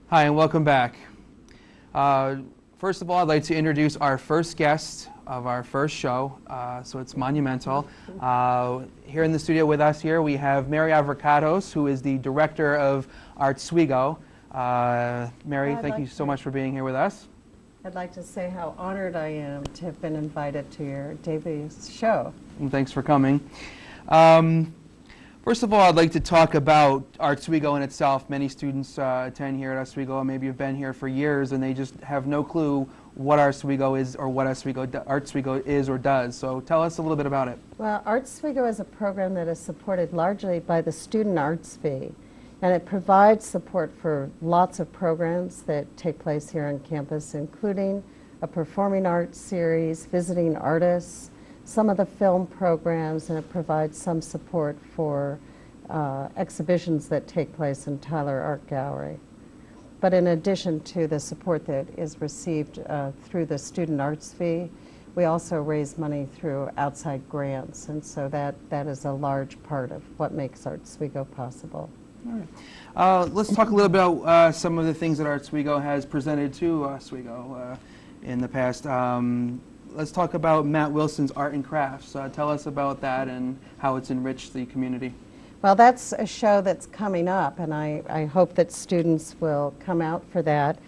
Hi, and welcome back. First of all, I'd like to introduce our first guest of our first show, so it's monumental. Here in the studio with us here, we have Mary Avracados, who is the Director of Oswego. Mary, thank you so much for being here with us. I'd like to say how honored I am to have been invited to your debut show. And thanks for coming. First of all, I'd like to talk about Oswego in itself. Many students attend here at Oswego, and maybe have been here for years, and they just have no clue what Oswego is or what Oswego is or does. So tell us a little bit about it. Well, Oswego is a program that is supported largely by the student arts fee, and it provides support for lots of programs that take place here on campus, including a performing arts series, visiting artists, some of the film programs, and it provides some support for exhibitions that take place in Tyler Art Gallery. But in addition to the support that is received through the student arts fee, we also raise money through outside grants, and so that is a large part of what makes Oswego possible. All right. Let's talk a little bit about some of the things that Oswego has presented to Oswego in the past. Let's talk about Matt Wilson's Art and Crafts. Tell us about that and how it's enriched the community. Well, that's a show that's coming up, and I hope that students will come out for that.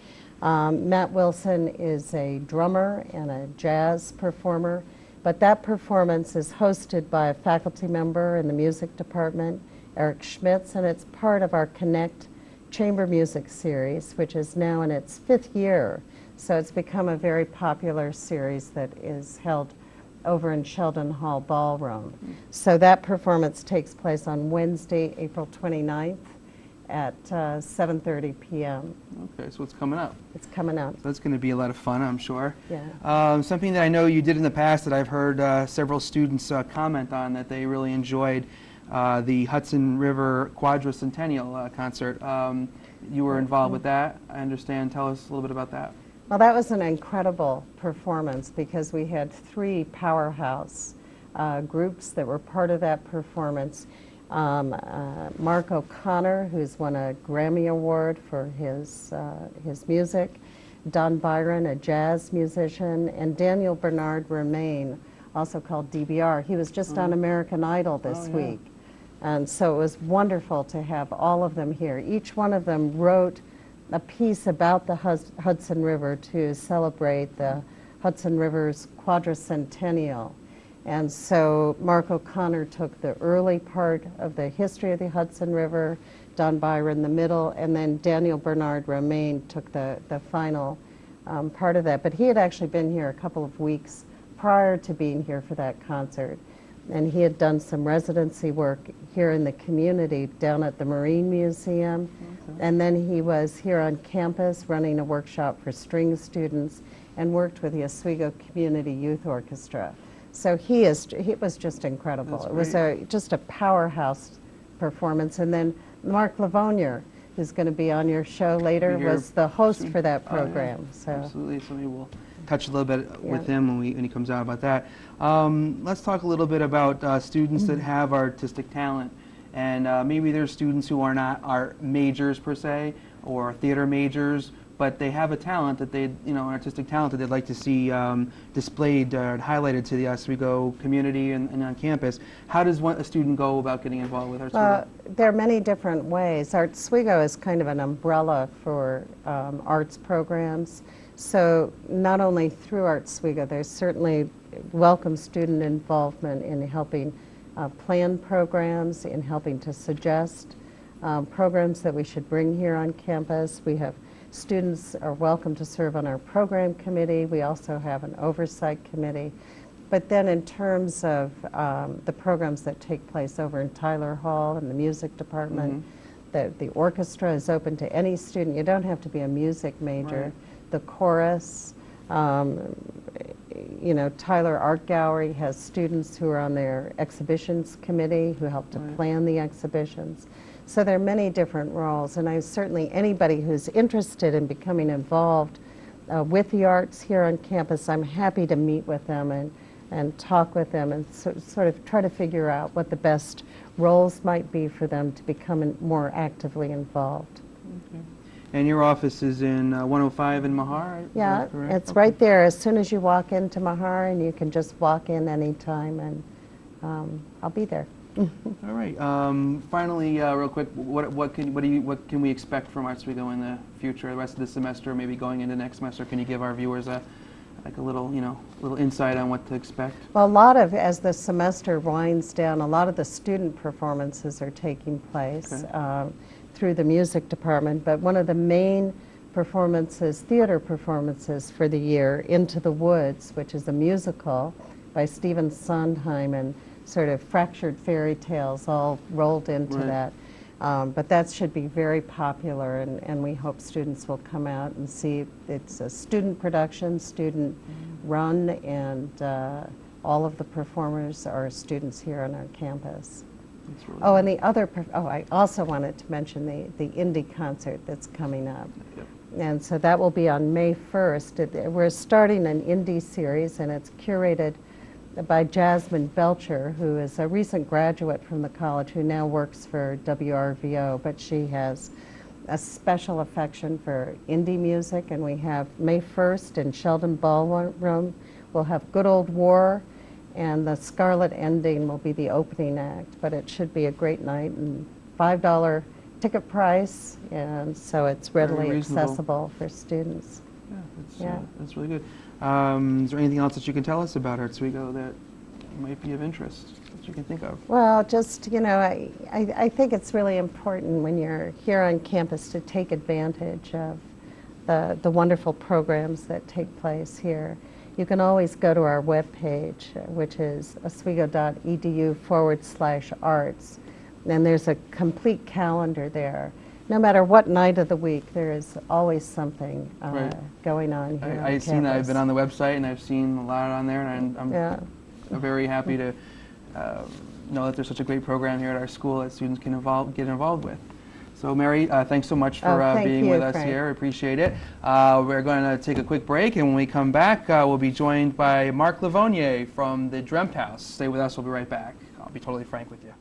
Matt Wilson is a drummer and a jazz performer, but that performance is hosted by a faculty member in the music department, Eric Schmitz, and it's part of our Connect Chamber Music series, which is now in its 5th year. So it's become a very popular series that is held over in Sheldon Hall Ballroom. So that performance takes place on Wednesday, April 29th at 7:30 p.m. Okay, so it's coming up. It's coming up. So that's going to be a lot of fun, I'm sure. Yeah. Something that I know you did in the past that I've heard several students comment on that they really enjoyed, the Hudson River Quadricentennial concert. You were involved with that, I understand. Tell us a little bit about that. Well, that was an incredible performance because we had 3 powerhouse groups that were part of that performance. Mark O'Connor, who's won a Grammy Award for his music, Don Byron, a jazz musician, and Daniel Bernard Remain, also called DBR. He was just on American Idol this week. And so it was wonderful to have all of them here. Each one of them wrote a piece about the Hudson River to celebrate the Hudson River's quadricentennial. And so Mark O'Connor took the early part of the history of the Hudson River, Don Byron the middle, and then Daniel Bernard Romaine took the final part of that. But he had actually been here a couple of weeks prior to being here for that concert. And he had done some residency work here in the community down at the Marine Museum. Okay. And then he was here on campus running a workshop for string students and worked with the Oswego Community Youth Orchestra. So he was just incredible. It was just a powerhouse performance. And then Mark Lavonier, who's going to be on your show later, was the host for that program. So absolutely. So maybe we'll touch a little bit with him when he comes out about that. Let's talk a little bit about students that have artistic talent, and maybe there's students who are not art majors per se or theater majors, but they have a talent that an artistic talent that they'd like to see displayed, highlighted to the Oswego community and on campus. How does a student go about getting involved with Oswego? There are many different ways. Oswego is kind of an umbrella for arts programs. So not only through Oswego, there's certainly welcome student involvement in helping plan programs, in helping to suggest programs that we should bring here on campus. We have students are welcome to serve on our program committee. We also have an oversight committee. But then in terms of the programs that take place over in Tyler Hall and the music department, the orchestra is open to any student. You don't have to be a music major. Right. The chorus, Tyler Art Gallery has students who are on their exhibitions committee who help to plan the exhibitions. So there are many different roles, and certainly anybody who's interested in becoming involved with the arts here on campus, I'm happy to meet with them and talk with them and sort of try to figure out what the best roles might be for them to become more actively involved. Okay. And your office is in 105 in Mahar? Is Yeah, that correct? it's Okay. right there as soon as you walk into Mahar, and you can just walk in anytime, and I'll be there. All right. Finally, real quick, what can we expect from Oswego in the future, the rest of the semester, maybe going into next semester? Can you give our viewers a little insight on what to expect? Well, a lot of, as the semester winds down, a lot of the student performances are taking place through the music department, but one of the main performances, theater performances for the year, Into the Woods, which is a musical by Stephen Sondheim, and sort of fractured fairy tales all rolled into Right. that. But that should be very popular, and we hope students will come out and see. It's a student production, student run, and all of the performers are students here on our campus. That's really Oh, good. and the other, I also wanted to mention the indie concert that's coming up. Yep. And so that will be on May 1st. We're starting an indie series, and it's curated by Jasmine Belcher, who is a recent graduate from the college who now works for WRVO, but she has a special affection for indie music. And we have May 1st in Sheldon Ballroom. We'll have Good Old War, and the Scarlet Ending will be the opening act. But it should be a great night, and $5 ticket price, and so it's readily reasonable. accessible for students. Yeah, that's really good. Is there anything else that you can tell us about Oswego that might be of interest that you can think of? Well, just, I think it's really important when you're here on campus to take advantage of the wonderful programs that take place here. You can always go to our webpage, which is oswego.edu/arts, and there's a complete calendar there. No matter what night of the week, there is always something Right. going on here on I've seen that. I've campus. been on the website and I've seen a lot on there, and I'm very happy to know that there's such a great program here at our school that students can get involved with. So Mary, thanks so much for Thank being you, with us Frank. here. I appreciate it. We're going to take a quick break, and when we come back, we'll be joined by Mark Livonier from the Dreamt House. Stay with us. We'll be right back. I'll be totally frank with you.